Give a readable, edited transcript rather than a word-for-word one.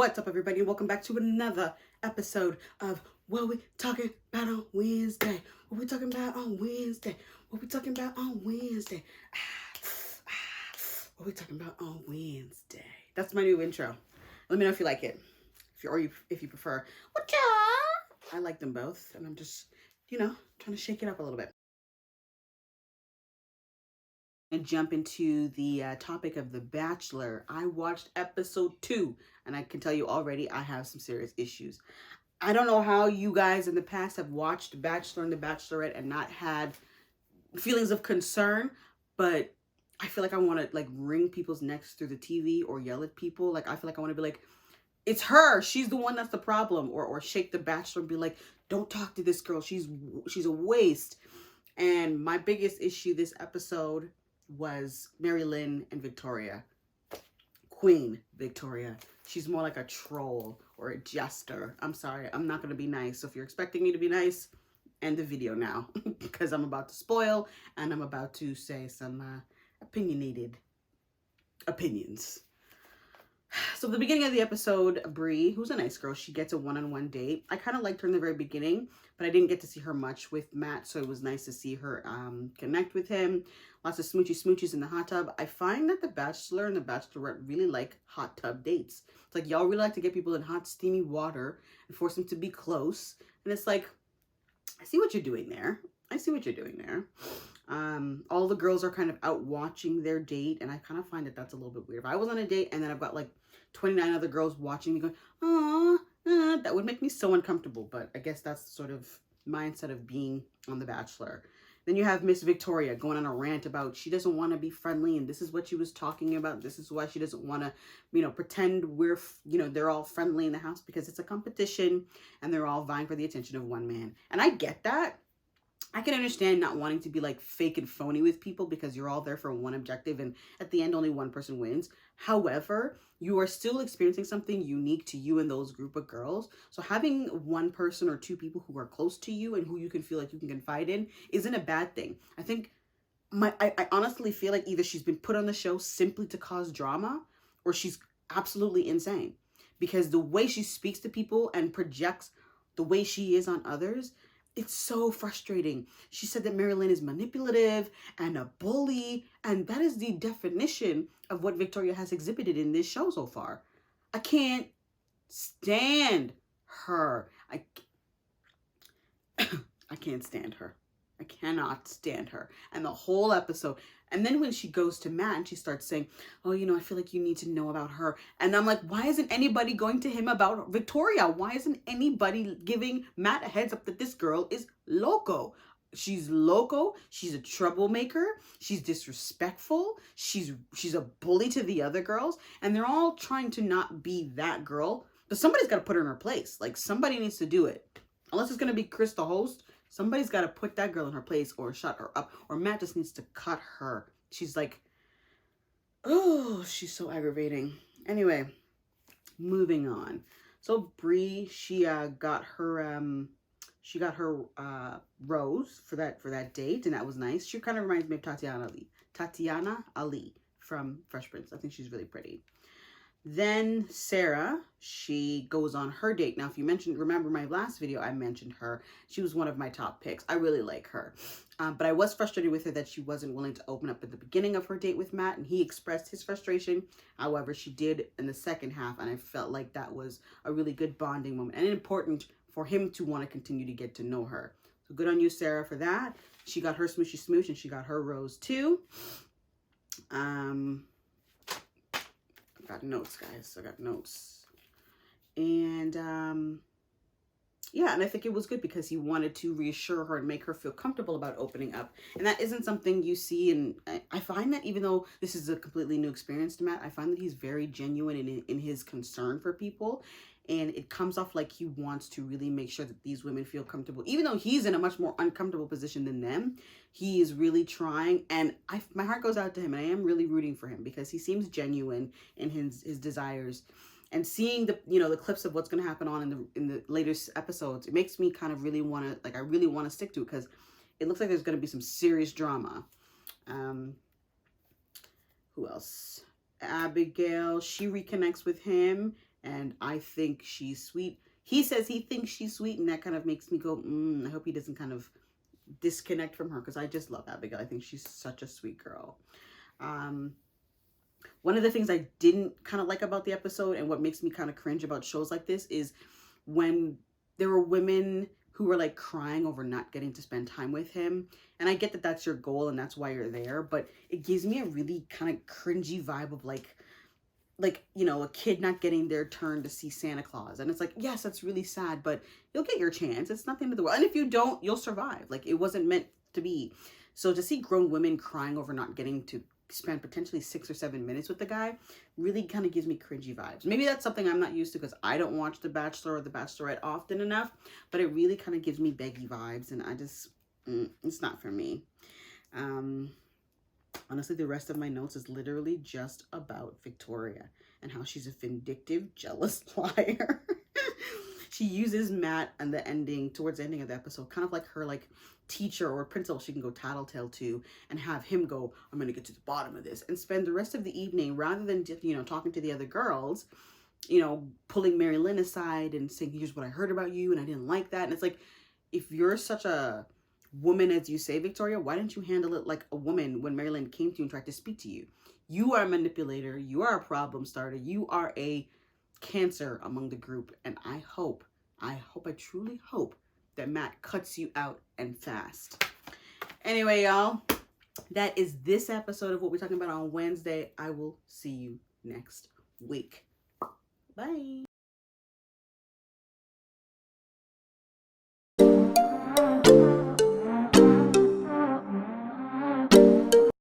What's up, everybody, and welcome back to another episode of What We Talking About on Wednesday. What we talking about on Wednesday? What we talking about on Wednesday? What we talking about on Wednesday? That's my new intro. Let me know if you like it, if you prefer. What y'all? I like them both, and I'm just, trying to shake it up a little bit. And jump into the topic of The Bachelor. I watched episode 2, and I can tell you already I have some serious issues. I don't know how you guys in the past have watched Bachelor and The Bachelorette and not had feelings of concern, but I feel like I want to like wring people's necks through the TV or yell at people. Like I feel like I want to be like, it's her. She's the one that's the problem. Or shake The Bachelor and be like, don't talk to this girl. She's a waste. And my biggest issue this episode was Mary Lynn and Victoria. Queen Victoria. She's more like a troll or a jester. I'm sorry, I'm not going to be nice. So if you're expecting me to be nice, end the video now. Because I'm about to spoil and I'm about to say some opinionated opinions. So the beginning of the episode, Brie, who's a nice girl, she gets a one-on-one date. I kind of liked her in the very beginning, but I didn't get to see her much with Matt, so it was nice to see her connect with him. Lots of smoochies in the hot tub. I find that The Bachelor and The Bachelorette really like hot tub dates. It's like y'all really like to get people in hot, steamy water and force them to be close. And it's like, I see what you're doing there. All the girls are kind of out watching their date, and I kind of find that that's a little bit weird. If I was on a date and then I've got like 29 other girls watching me going, oh, that would make me so uncomfortable. But I guess that's sort of mindset of being on The Bachelor. Then you have Miss Victoria going on a rant about she doesn't want to be friendly, and this is what she was talking about. This is why she doesn't want to, pretend we're, they're all friendly in the house, because it's a competition and they're all vying for the attention of one man. And I get that. I can understand not wanting to be like fake and phony with people because you're all there for one objective and at the end only one person wins. However, you are still experiencing something unique to you and those group of girls. So having one person or two people who are close to you and who you can feel like you can confide in isn't a bad thing. I think I honestly feel like either she's been put on the show simply to cause drama or she's absolutely insane, because the way she speaks to people and projects the way she is on others, it's so frustrating. She said that Mary Lynn is manipulative and a bully, and that is the definition of what Victoria has exhibited in this show so far. I can't stand her. I can't stand her. I cannot stand her. And the whole episode. And then when she goes to Matt and she starts saying, oh, I feel like you need to know about her. And I'm like, why isn't anybody going to him about Victoria? Why isn't anybody giving Matt a heads up that this girl is loco? She's loco. She's a troublemaker. She's disrespectful. She's a bully to the other girls. And they're all trying to not be that girl. But somebody's got to put her in her place. Like, somebody needs to do it. Unless it's going to be Chris, the host. Somebody's got to put that girl in her place or shut her up. Or Matt just needs to cut her. She's like, oh, she's so aggravating. Anyway, moving on. So Brie, she got her rose for that date, and that was nice. She kind of reminds me of Tatiana Ali from Fresh Prince. I think she's really pretty. Then Sarah, she goes on her date. Now, if you remember my last video, I mentioned her. She was one of my top picks. I really like her. But I was frustrated with her that she wasn't willing to open up at the beginning of her date with Matt, and he expressed his frustration. However, she did in the second half, and I felt like that was a really good bonding moment and important for him to want to continue to get to know her. So good on you, Sarah, for that. She got her smoochy smooch, and she got her rose too. I got notes, guys. I got notes. And yeah, and I think it was good because he wanted to reassure her and make her feel comfortable about opening up. And that isn't something you see. And I find that even though this is a completely new experience to Matt, I find that he's very genuine in his concern for people. And it comes off like he wants to really make sure that these women feel comfortable. Even though he's in a much more uncomfortable position than them, he is really trying. And my heart goes out to him. And I am really rooting for him because he seems genuine in his desires. And seeing the clips of what's going to happen on in the latest episodes, it makes me kind of really want to, I really want to stick to it because it looks like there's going to be some serious drama. Who else? Abigail, she reconnects with him. and I think she's sweet. He says he thinks she's sweet, and that kind of makes me go, I hope he doesn't kind of disconnect from her, because I just love Abigail. I think she's such a sweet girl. One of the things I didn't kind of like about the episode, and what makes me kind of cringe about shows like this, is when there were women who were like crying over not getting to spend time with him. And I get that that's your goal and that's why you're there, but it gives me a really kind of cringy vibe of like, you know, a kid not getting their turn to see Santa Claus. And it's like, yes, that's really sad, but you'll get your chance. It's nothing to the world. And if you don't, you'll survive. Like, it wasn't meant to be. So to see grown women crying over not getting to spend potentially 6 or 7 minutes with the guy really kind of gives me cringy vibes. Maybe that's something I'm not used to because I don't watch The Bachelor or The Bachelorette often enough, but it really kind of gives me Beggy vibes, and I just, it's not for me. Honestly, the rest of my notes is literally just about Victoria and how she's a vindictive, jealous liar. She uses Matt and towards the ending of the episode, kind of like her like teacher or principal she can go tattletale to, and have him go, I'm going to get to the bottom of this, and spend the rest of the evening, rather than just, you know, talking to the other girls, you know, pulling Mary Lynn aside and saying, here's what I heard about you and I didn't like that. And it's like, if you're such a woman as you say, Victoria, why didn't you handle it like a woman when Mary Lynn came to you and tried to speak to you? You are a manipulator. You are a problem starter. You are a cancer among the group. And I truly hope that Matt cuts you out and fast. Anyway, y'all, that is this episode of what we're talking about on Wednesday. I will see you next week. Bye.